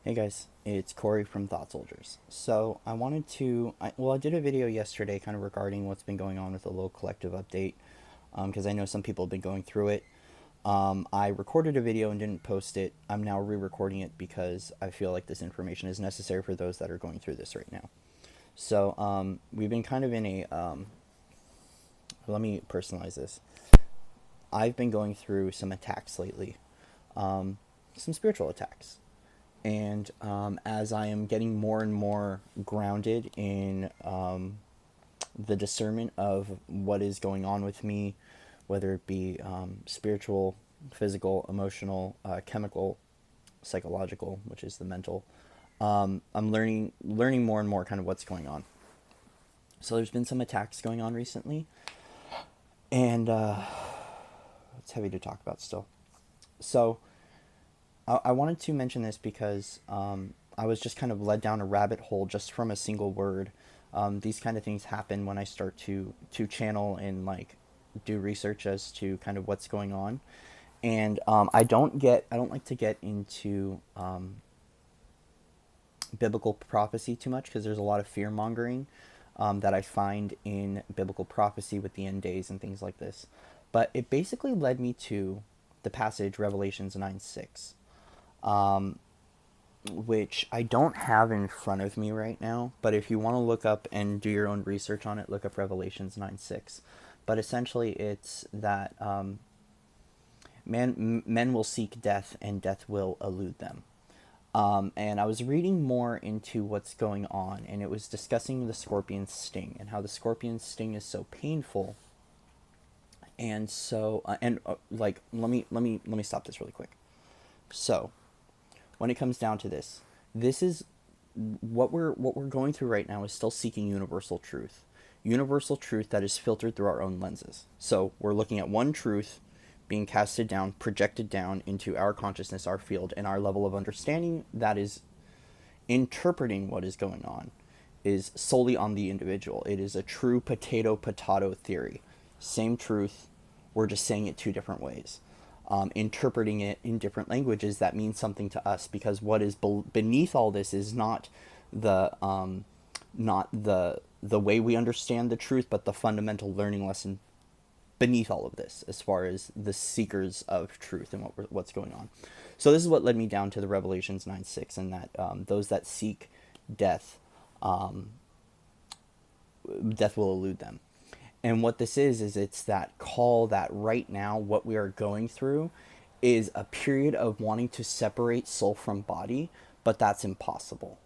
Hey guys, it's Corey from Thought Soldiers. So I wanted to, I did a video yesterday kind of regarding what's been going on with the little collective update, because I know some people have been going through it. I recorded a video and didn't post it. I'm now re-recording it because I feel like this information is necessary for those that are going through this right now. So we've been kind of in a, let me personalize this. I've been going through some attacks lately, some spiritual attacks. And as I am getting more and more grounded in the discernment of what is going on with me, whether it be spiritual, physical, emotional, chemical, psychological, which is the mental, I'm learning more and more kind of what's going on. So there's been some attacks going on recently, and it's heavy to talk about still. So I wanted to mention this because I was just kind of led down a rabbit hole just from a single word. These kind of things happen when I start to channel and like do research as to kind of what's going on. And I don't like to get into biblical prophecy too much because there's a lot of fear mongering that I find in biblical prophecy with the end days and things like this. But it basically led me to the passage Revelations 9:6, which I don't have in front of me right now. But if you want to look up and do your own research on it, look up Revelations 9:6. But essentially, it's that men will seek death and death will elude them. And I was reading more into what's going on, and it was discussing the scorpion sting and how the scorpion sting is so painful. And so, like, let me stop this really quick. So, when it comes down to this, this is what we're going through right now is still seeking universal truth that is filtered through our own lenses. So we're looking at one truth being casted down, projected down into our consciousness, our field, and our level of understanding that is interpreting what is going on is solely on the individual. It is a true potato theory. Same truth, we're just saying it two different ways. Interpreting it in different languages that means something to us because what is beneath all this is not the way we understand the truth, but the fundamental learning lesson beneath all of this, as far as the seekers of truth and what's going on. So this is what led me down to the Revelations 9:6, and that those that seek death, death will elude them. And what this is it's that call that right now what we are going through is a period of wanting to separate soul from body, but that's impossible.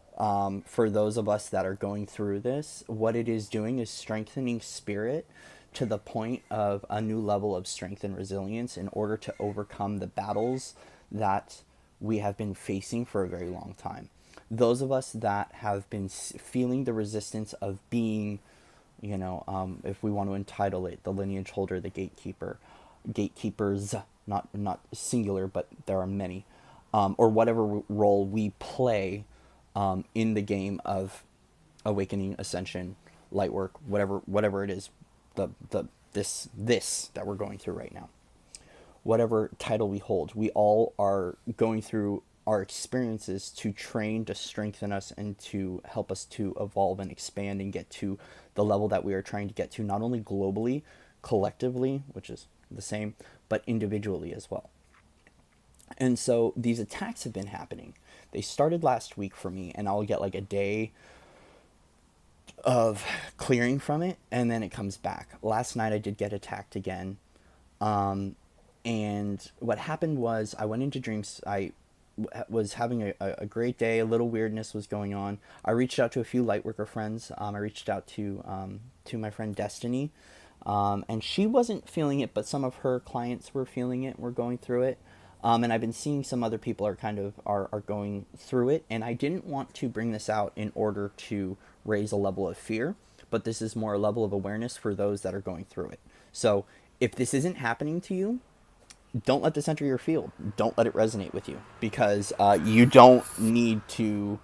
For those of us that are going through this, what it is doing is strengthening spirit to the point of a new level of strength and resilience in order to overcome the battles that we have been facing for a very long time. Those of us that have been feeling the resistance of being, if we want to entitle it, the lineage holder, the gatekeeper, gatekeepers, not singular, but there are many, or whatever role we play in the game of awakening, ascension, light work, whatever it is, this that we're going through right now, whatever title we hold, we all are going through our experiences to train, to strengthen us, and to help us to evolve and expand and get to the level that we are trying to get to, not only globally, collectively, which is the same, but individually as well. And so these attacks have been happening. They started last week for me, and I'll get like a day of clearing from it, and then it comes back. Last night I did get attacked again. And what happened was I went into dreams. I was having a great day. A little weirdness was going on. I reached out to a few lightworker friends. I reached out to my friend Destiny, and she wasn't feeling it, but some of her clients were feeling it. Were going through it. And I've been seeing some other people are going through it, and I didn't want to bring this out in order to raise a level of fear, but this is more a level of awareness for those that are going through it. So if this isn't happening to you, don't let this enter your field. Don't let it resonate with you, because you don't need to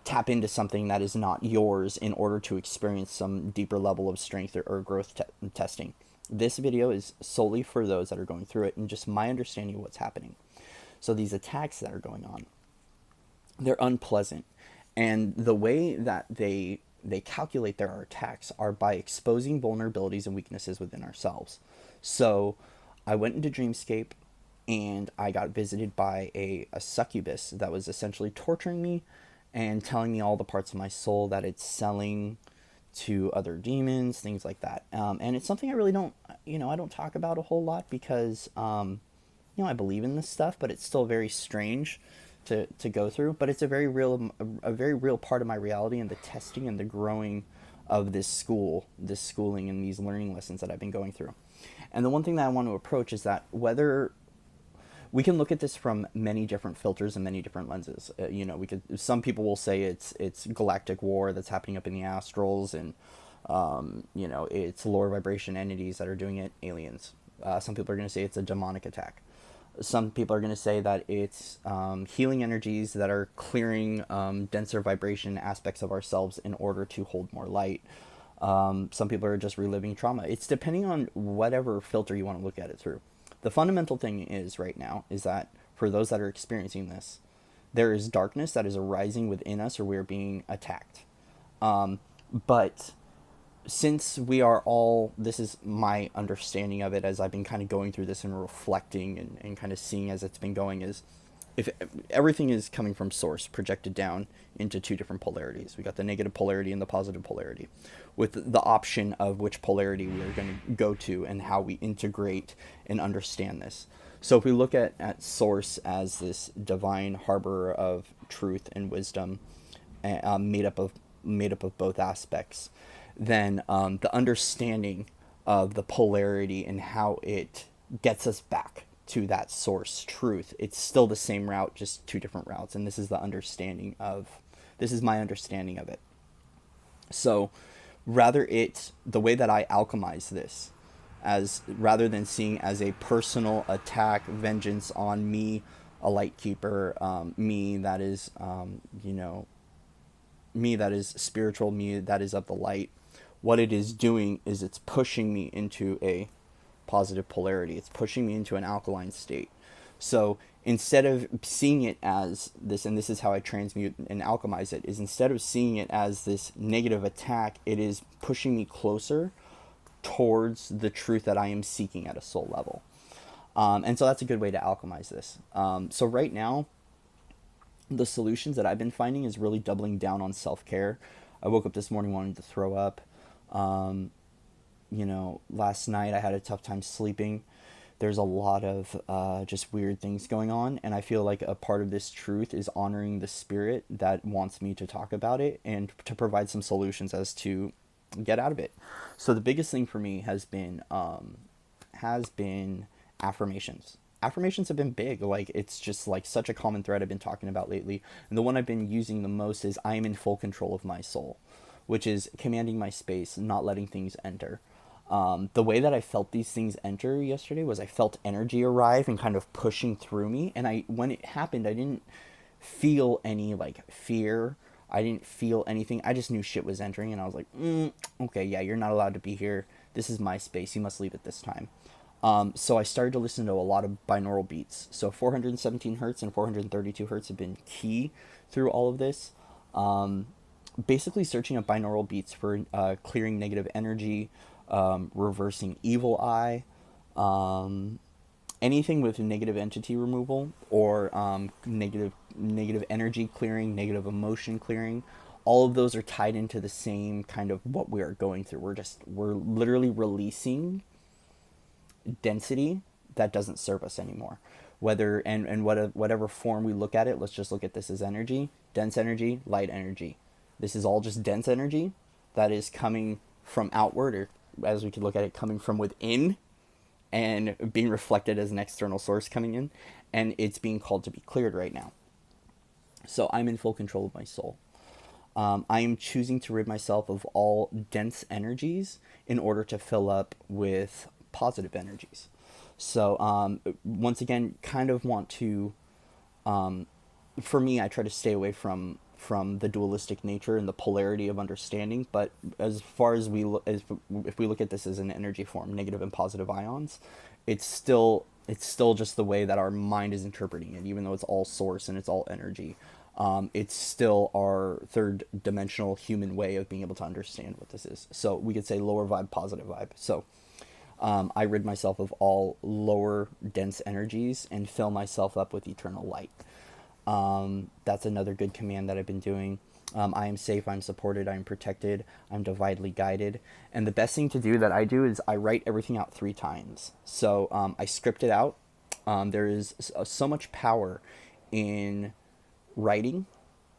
tap into something that is not yours in order to experience some deeper level of strength or growth testing. This video is solely for those that are going through it and just my understanding of what's happening. So these attacks that are going on, they're unpleasant. And the way that they calculate their attacks are by exposing vulnerabilities and weaknesses within ourselves. So I went into Dreamscape and I got visited by a succubus that was essentially torturing me and telling me all the parts of my soul that it's selling to other demons, things like that. And it's something I really don't, I don't talk about a whole lot because, I believe in this stuff, but it's still very strange to go through. But it's a very real part of my reality and the testing and the growing of this schooling and these learning lessons that I've been going through. And the one thing that I want to approach is that whether we can look at this from many different filters and many different lenses. We could. Some people will say it's galactic war that's happening up in the astrals, and it's lower vibration entities that are doing it, aliens. Some people are going to say it's a demonic attack. Some people are going to say that it's healing energies that are clearing denser vibration aspects of ourselves in order to hold more light. Some people are just reliving trauma. It's depending on whatever filter you want to look at it through. The fundamental thing is right now is that for those that are experiencing this, there is darkness that is arising within us, or we're being attacked. But since we are all, this is my understanding of it as I've been kind of going through this and reflecting and kind of seeing as it's been going, is if everything is coming from source projected down into two different polarities. We got the negative polarity and the positive polarity, with the option of which polarity we are going to go to and how we integrate and understand this. So if we look at source as this divine harbor of truth and wisdom, made up of both aspects, then the understanding of the polarity and how it gets us back to that source truth. It's still the same route, just two different routes. And this is my understanding of it. So the way that I alchemize this, as rather than seeing as a personal attack, vengeance on me, a light keeper, me that is, me that is spiritual, me that is of the light, what it is doing is it's pushing me into a positive polarity. It's pushing me into an alkaline state. So instead of seeing it as this, and this is how I transmute and alchemize it, is instead of seeing it as this negative attack, it is pushing me closer towards the truth that I am seeking at a soul level. And so that's a good way to alchemize this. So right now, the solutions that I've been finding is really doubling down on self-care. I woke up this morning wanting to throw up. Last night I had a tough time sleeping. There's a lot of just weird things going on, and I feel like a part of this truth is honoring the spirit that wants me to talk about it and to provide some solutions as to get out of it. So the biggest thing for me has been affirmations. Affirmations have been big. Like, it's just like such a common thread I've been talking about lately. And the one I've been using the most is I am in full control of my soul, which is commanding my space, not letting things enter. The way that I felt these things enter yesterday was I felt energy arrive and kind of pushing through me. And when it happened, I didn't feel any like fear. I didn't feel anything. I just knew shit was entering, and I was like, okay, yeah, you're not allowed to be here. This is my space. You must leave at this time. So I started to listen to a lot of binaural beats. So 417 hertz and 432 hertz have been key through all of this. Basically searching up binaural beats for clearing negative energy, reversing evil eye, anything with negative entity removal, or negative energy clearing, negative emotion clearing. All of those are tied into the same kind of what we are going through. We're literally releasing density that doesn't serve us anymore. Whatever form we look at it, let's just look at this as energy, dense energy, light energy. This is all just dense energy that is coming from outward, or as we could look at it, coming from within and being reflected as an external source coming in, and it's being called to be cleared right now. So I'm in full control of my soul. I am choosing to rid myself of all dense energies in order to fill up with positive energies. So once again, kind of want to, for me, I try to stay away from the dualistic nature and the polarity of understanding. But as far as if we look at this as an energy form, negative and positive ions, it's still just the way that our mind is interpreting it, even though it's all source and it's all energy. It's still our third dimensional human way of being able to understand what this is. So we could say lower vibe, positive vibe. So I rid myself of all lower dense energies and fill myself up with eternal light. That's another good command that I've been doing. I am safe, I'm supported, I'm protected, I'm divinely guided. And the best thing to do that I do is I write everything out 3 times. So I script it out. There is so much power in writing,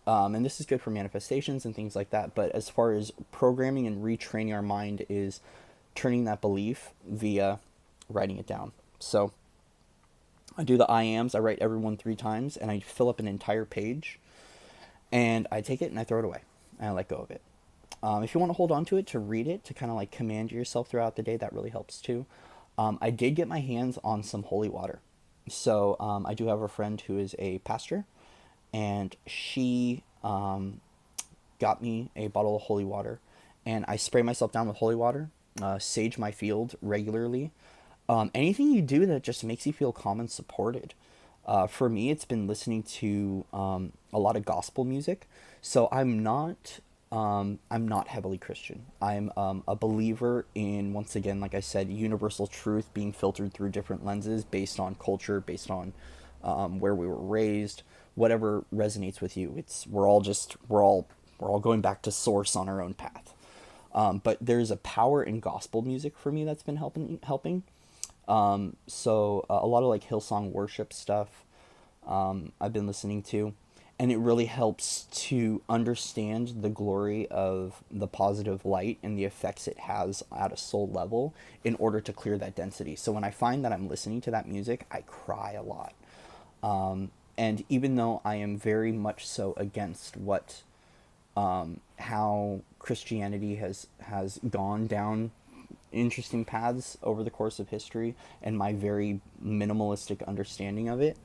and this is good for manifestations and things like that. But as far as programming and retraining our mind is turning that belief via writing it down. So I do the I ams. I write everyone 3 times, and I fill up an entire page, and I take it and I throw it away, and I let go of it. If you want to hold on to it, to read it, to kind of like command yourself throughout the day, that really helps too. I did get my hands on some holy water. So I do have a friend who is a pastor, and she got me a bottle of holy water, and I spray myself down with holy water, sage my field regularly. Anything you do that just makes you feel calm and supported. For me, it's been listening to a lot of gospel music. So I'm not heavily Christian. I'm a believer in, once again, like I said, universal truth being filtered through different lenses based on culture, based on where we were raised, whatever resonates with you. We're all going back to source on our own path. But there's a power in gospel music for me that's been helping. So a lot of like Hillsong worship stuff I've been listening to, and it really helps to understand the glory of the positive light and the effects it has at a soul level in order to clear that density. So when I find that I'm listening to that music, I cry a lot. And even though I am very much so against what how Christianity has gone down interesting paths over the course of history, and my very minimalistic understanding of it,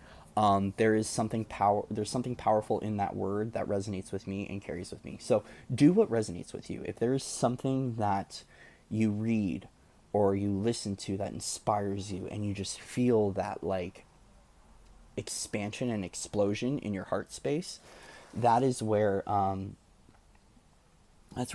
there's something powerful in that word that resonates with me and carries with me. So do what resonates with you. If there's something that you read or you listen to that inspires you, and you just feel that like expansion and explosion in your heart space, that is where it's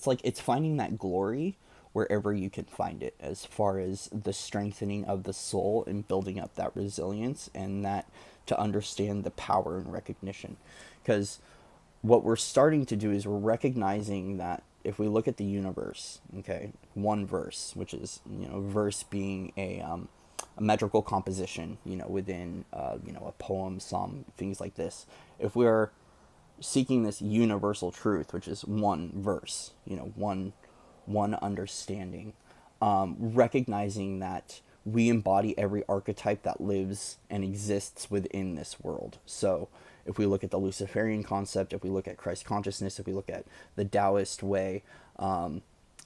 like it's finding that glory wherever you can find it, as far as the strengthening of the soul and building up that resilience, and that to understand the power and recognition. Because what we're starting to do is we're recognizing that if we look at the universe, okay, one verse, which is, verse being a metrical composition, within a poem, psalm, things like this. If we're seeking this universal truth, which is one verse, one understanding, recognizing that we embody every archetype that lives and exists within this world. So if we look at the Luciferian concept, if we look at Christ consciousness, if we look at the Taoist way,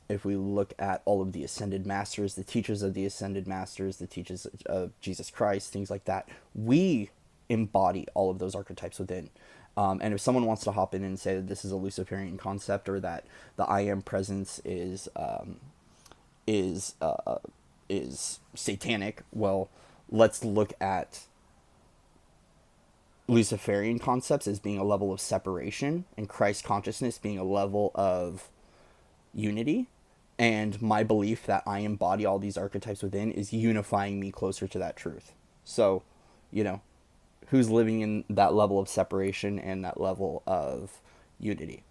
if we look at all of the ascended masters, the teachers of the ascended masters, the teachers of Jesus Christ, things like that, we embody all of those archetypes within. And if someone wants to hop in and say that this is a Luciferian concept, or that the I am presence is satanic, well, let's look at Luciferian concepts as being a level of separation, and Christ consciousness being a level of unity. And my belief that I embody all these archetypes within is unifying me closer to that truth. So, who's living in that level of separation and that level of unity?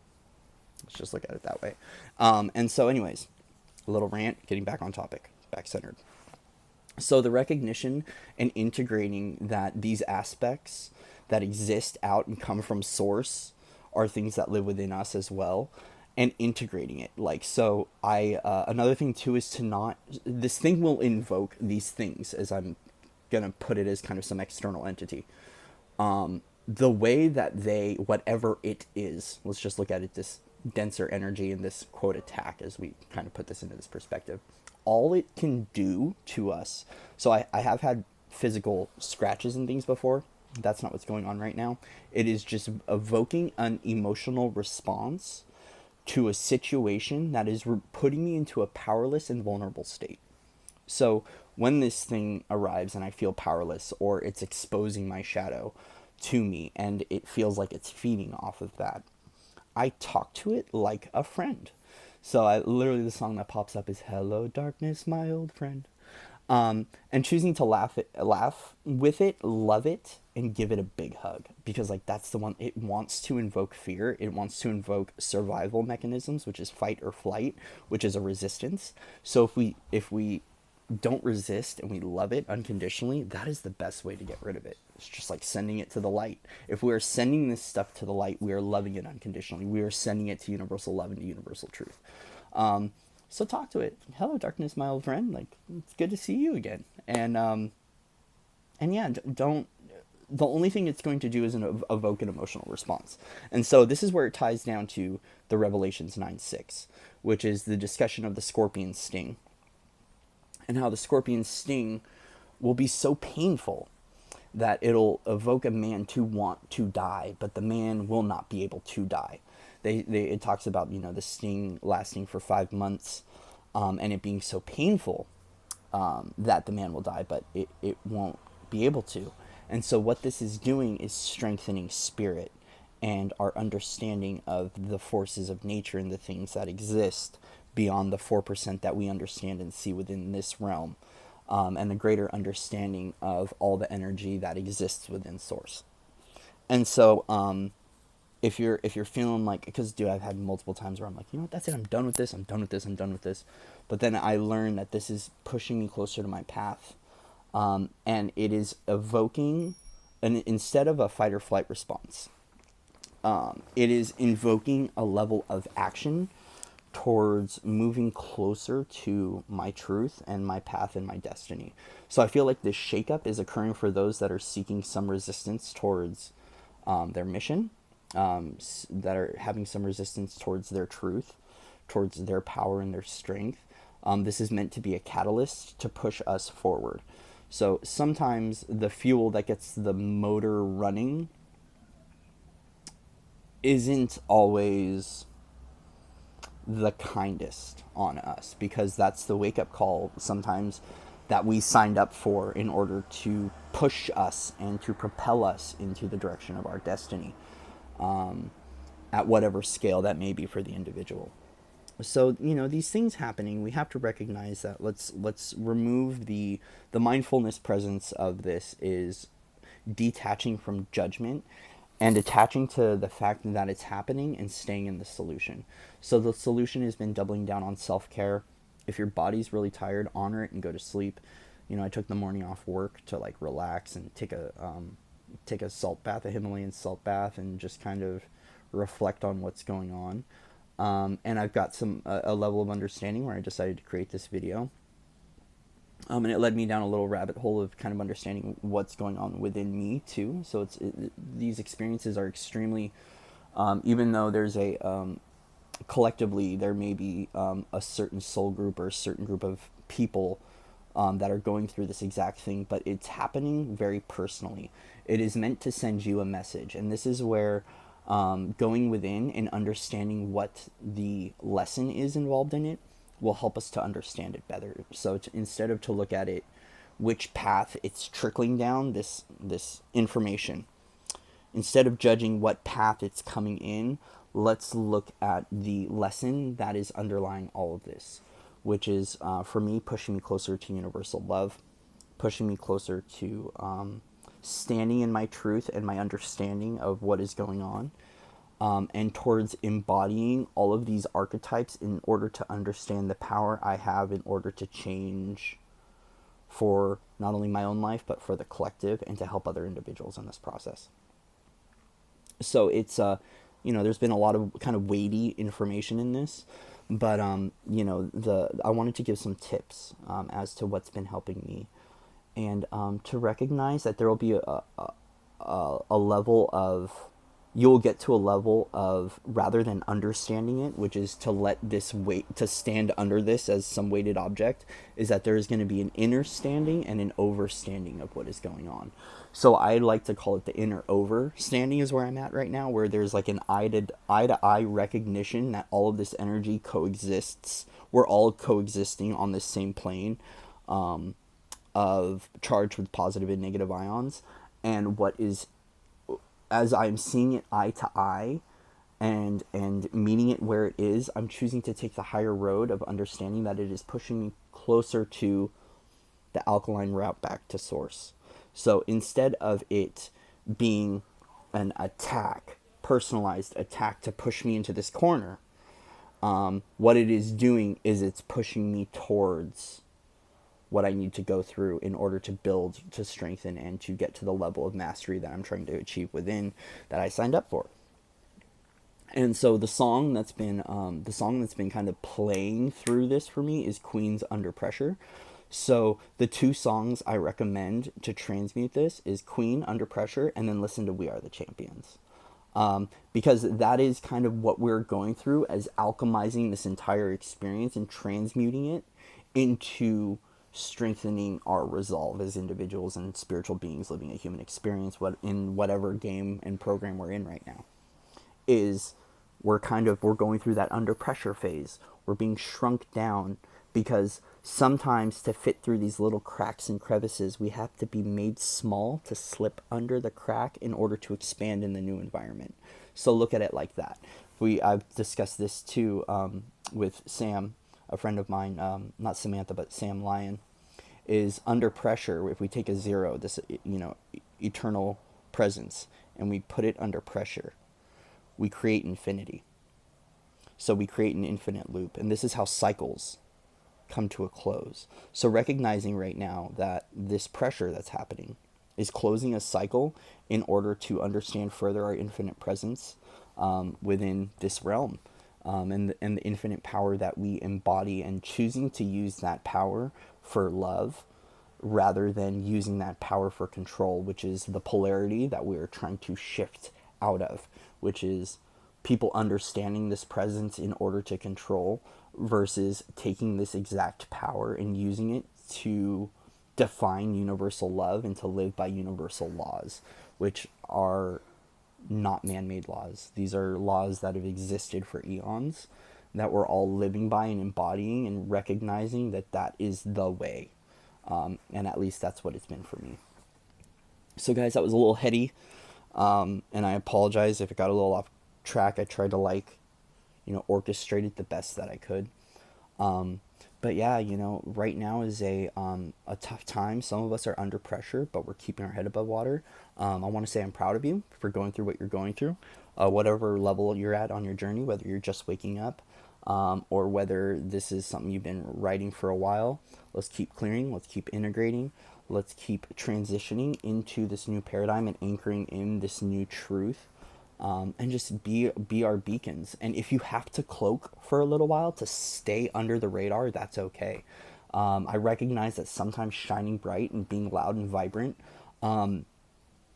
Let's just look at it that way. And so anyways, a little rant, getting back on topic, back centered. So the recognition and integrating that these aspects that exist out and come from source are things that live within us as well, and integrating it. Like, so another thing too is to not, this thing will invoke these things, as I'm gonna put it, as kind of some external entity. The way that whatever it is, let's just look at it, this denser energy and this quote attack, as we kind of put this into this perspective, all it can do to us. So I have had physical scratches and things before. That's not what's going on right now. It is just evoking an emotional response to a situation that is putting me into a powerless and vulnerable state. So when this thing arrives and I feel powerless, or it's exposing my shadow, to me, and it feels like it's feeding off of that. I talk to it like a friend. So I literally, the song that pops up is "Hello Darkness, My Old Friend." And choosing to laugh with it, love it, and give it a big hug, because like that's the one. It wants to invoke fear. It wants to invoke survival mechanisms, which is fight or flight, which is a resistance. So if we don't resist and we love it unconditionally, that is the best way to get rid of it. It's just like sending it to the light. If we are sending this stuff to the light, we are loving it unconditionally. We are sending it to universal love and to universal truth. So talk to it. Hello, darkness, my old friend. Like, it's good to see you again. And yeah, don't. The only thing it's going to do is evoke an emotional response. And so this is where it ties down to the Revelations 9:6, which is the discussion of the scorpion sting, and how the scorpion sting will be so painful that it'll evoke a man to want to die, but the man will not be able to die. It talks about, the sting lasting for 5 months, and it being so painful that the man will die, but it won't be able to. And so what this is doing is strengthening spirit and our understanding of the forces of nature and the things that exist beyond the 4% that we understand and see within this realm, and a greater understanding of all the energy that exists within Source. And so if you're feeling like, because dude, I've had multiple times where I'm like, what, that's it, I'm done with this, I'm done with this, I'm done with this. But then I learned that this is pushing me closer to my path. And it is evoking, instead of a fight or flight response, it is invoking a level of action towards moving closer to my truth and my path and my destiny. So I feel like this shakeup is occurring for those that are seeking some resistance towards their mission, that are having some resistance towards their truth, towards their power and their strength. This is meant to be a catalyst to push us forward. So sometimes the fuel that gets the motor running isn't always the kindest on us, because that's the wake-up call sometimes that we signed up for in order to push us and to propel us into the direction of our destiny, at whatever scale that may be for the individual. So these things happening, we have to recognize that. Let's remove the mindfulness presence of this is detaching from judgment and attaching to the fact that it's happening and staying in the solution. So the solution has been doubling down on self-care. If your body's really tired, honor it and go to sleep. I took the morning off work to like relax and take a salt bath, a Himalayan salt bath, and just kind of reflect on what's going on. And I've got a level of understanding where I decided to create this video. And it led me down a little rabbit hole of kind of understanding what's going on within me too. So these experiences are extremely, even though there's collectively there may be a certain soul group or a certain group of people that are going through this exact thing, but it's happening very personally. It is meant to send you a message. And this is where going within and understanding what the lesson is involved in it will help us to understand it better. So instead of to look at it, which path it's trickling down, this information, instead of judging what path it's coming in, let's look at the lesson that is underlying all of this, which is, for me, pushing me closer to universal love, pushing me closer to standing in my truth and my understanding of what is going on, and towards embodying all of these archetypes in order to understand the power I have in order to change for not only my own life, but for the collective, and to help other individuals in this process. So it's, there's been a lot of kind of weighty information in this, but, I wanted to give some tips as to what's been helping me. And to recognize that there will be a level of, you'll get to a level of, rather than understanding it, which is to let this weight, to stand under this as some weighted object, is that there is going to be an inner standing and an overstanding of what is going on. So I like to call it the inner overstanding is where I'm at right now, where there's like an eye to eye recognition that all of this energy coexists. We're all coexisting on this same plane, of charged with positive and negative ions, and what is as I'm seeing it eye to eye and meeting it where it is, I'm choosing to take the higher road of understanding that it is pushing me closer to the alkaline route back to source. So instead of it being an attack, personalized attack to push me into this corner, what it is doing is it's pushing me towards what I need to go through in order to build, to strengthen, and to get to the level of mastery that I'm trying to achieve within, that I signed up for. And so the song that's been kind of playing through this for me is Queen's Under Pressure. So the two songs I recommend to transmute this is Queen Under Pressure, and then listen to We Are the Champions. Because that is kind of what we're going through as alchemizing this entire experience and transmuting it into strengthening our resolve as individuals and spiritual beings living a human experience, in whatever game and program we're in right now. Is we're going through that under pressure phase. We're being shrunk down because sometimes to fit through these little cracks and crevices, we have to be made small to slip under the crack in order to expand in the new environment. So look at it like that. I've discussed this too, with Sam, a friend of mine, not Samantha, but Sam Lyon, is under pressure. If we take a zero, this, eternal presence, and we put it under pressure, we create infinity. So we create an infinite loop, and this is how cycles come to a close. So recognizing right now that this pressure that's happening is closing a cycle in order to understand further our infinite presence within this realm, and the infinite power that we embody, and choosing to use that power for love rather than using that power for control, which is the polarity that we're trying to shift out of, which is people understanding this presence in order to control versus taking this exact power and using it to define universal love and to live by universal laws, which are not man-made laws. These are laws that have existed for eons, that we're all living by and embodying and recognizing that that is the way. And at least that's what it's been for me. So guys, that was a little heady. And I apologize if it got a little off track. I tried to orchestrate it the best that I could. But yeah, right now is a tough time. Some of us are under pressure, but we're keeping our head above water. I want to say I'm proud of you for going through what you're going through, whatever level you're at on your journey, whether you're just waking up, or whether this is something you've been writing for a while. Let's keep clearing. Let's keep integrating. Let's keep transitioning into this new paradigm and anchoring in this new truth. And just be our beacons. And if you have to cloak for a little while to stay under the radar, that's okay. I recognize that sometimes shining bright and being loud and vibrant,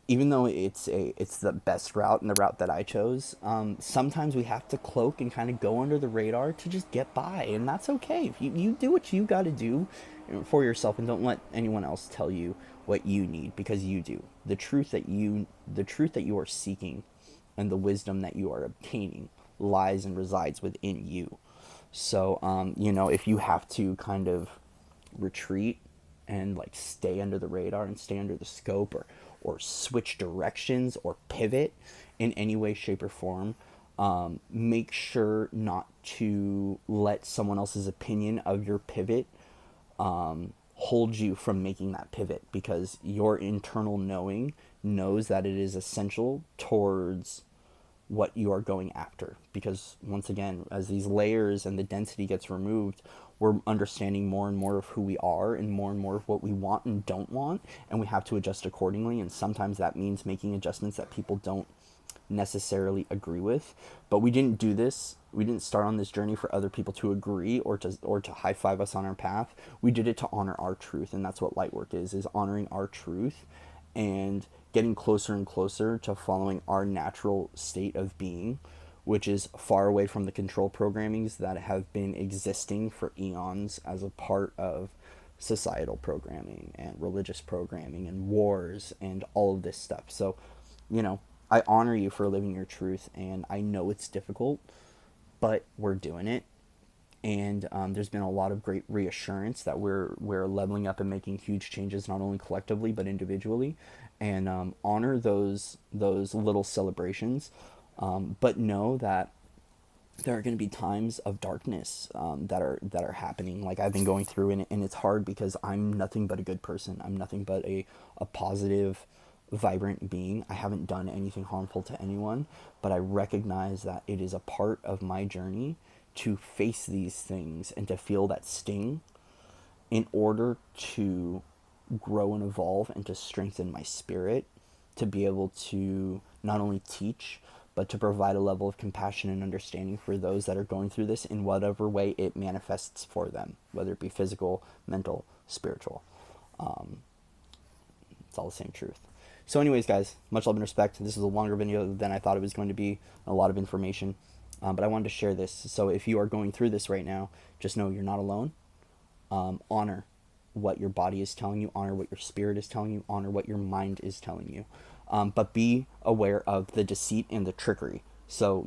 even though it's the best route and the route that I chose, sometimes we have to cloak and kind of go under the radar to just get by, and that's okay. If you do what you got to do for yourself, and don't let anyone else tell you what you need, because you do. The truth that you are seeking and the wisdom that you are obtaining lies and resides within you. So, if you have to kind of retreat and stay under the radar and stay under the scope, or switch directions or pivot in any way, shape, or form, make sure not to let someone else's opinion of your pivot hold you from making that pivot, because your internal knowing knows that it is essential towards what you are going after. Because once again, as these layers and the density gets removed, we're understanding more and more of who we are and more of what we want and don't want, and we have to adjust accordingly. And sometimes that means making adjustments that people don't necessarily agree with. But we didn't start on this journey for other people to agree or to high five us on our path. We did it to honor our truth, and that's what light work is honoring our truth and getting closer and closer to following our natural state of being, which is far away from the control programmings that have been existing for eons as a part of societal programming and religious programming and wars and all of this stuff. So, I honor you for living your truth, and I know it's difficult, but we're doing it. And there's been a lot of great reassurance that we're leveling up and making huge changes, not only collectively but individually, and honor those little celebrations, but know that there are going to be times of darkness that are happening, like I've been going through, and it's hard because I'm nothing but a good person. I'm nothing but a positive, vibrant being. I haven't done anything harmful to anyone, but I recognize that it is a part of my journey to face these things and to feel that sting in order to grow and evolve and to strengthen my spirit, to be able to not only teach but to provide a level of compassion and understanding for those that are going through this in whatever way it manifests for them, whether it be physical, mental, spiritual. It's all the same truth. So anyways, guys, much love and respect. This is a longer video than I thought it was going to be, a lot of information, but I wanted to share this. So if you are going through this right now, just know you're not alone. Honor what your body is telling you, honor what your spirit is telling you, honor what your mind is telling you. But be aware of the deceit and the trickery. So,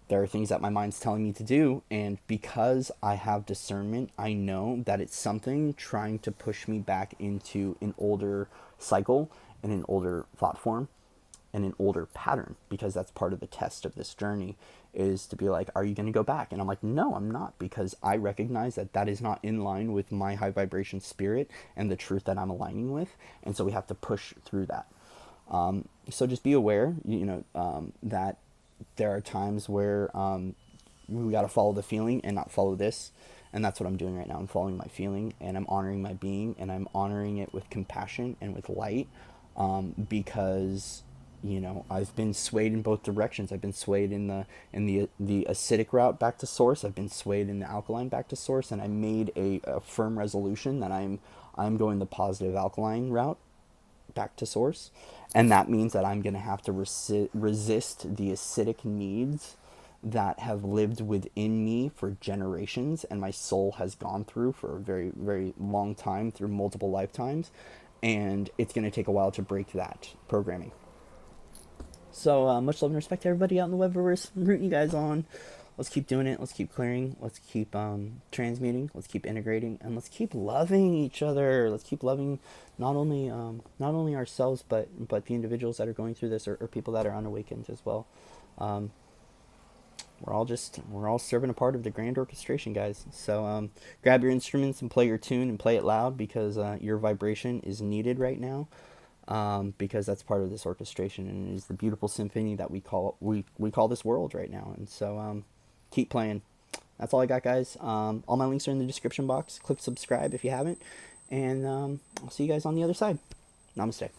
there are things that my mind's telling me to do, and because I have discernment, I know that it's something trying to push me back into an older cycle and an older thought form and an older pattern, because that's part of the test of this journey, is to be like, are you going to go back? And I'm like, no, I'm not, because I recognize that that is not in line with my high vibration spirit and the truth that I'm aligning with. And so we have to push through that. So just be aware, that there are times where we got to follow the feeling and not follow this. And that's what I'm doing right now. I'm following my feeling, and I'm honoring my being, and I'm honoring it with compassion and with light, because I've been swayed in both directions. I've been swayed in the acidic route back to source. I've been swayed in the alkaline back to source, and I made a firm resolution that I'm going the positive alkaline route back to source. And that means that I'm going to have to resist the acidic needs that have lived within me for generations, and my soul has gone through for a very, very long time, through multiple lifetimes. And it's going to take a while to break that programming. So much love and respect to everybody out in the Webverse. I'm rooting you guys on. Let's keep doing it. Let's keep clearing. Let's keep transmuting. Let's keep integrating, and let's keep loving each other. Let's keep loving not only ourselves, but the individuals that are going through this, or people that are unawakened as well. We're all serving a part of the grand orchestration, guys. So grab your instruments and play your tune, and play it loud, because your vibration is needed right now. Because that's part of this orchestration, and it is the beautiful symphony that we call this world right now. And so keep playing. That's all I got, guys. All my links are in the description box. Click subscribe if you haven't, and I'll see you guys on the other side. Namaste.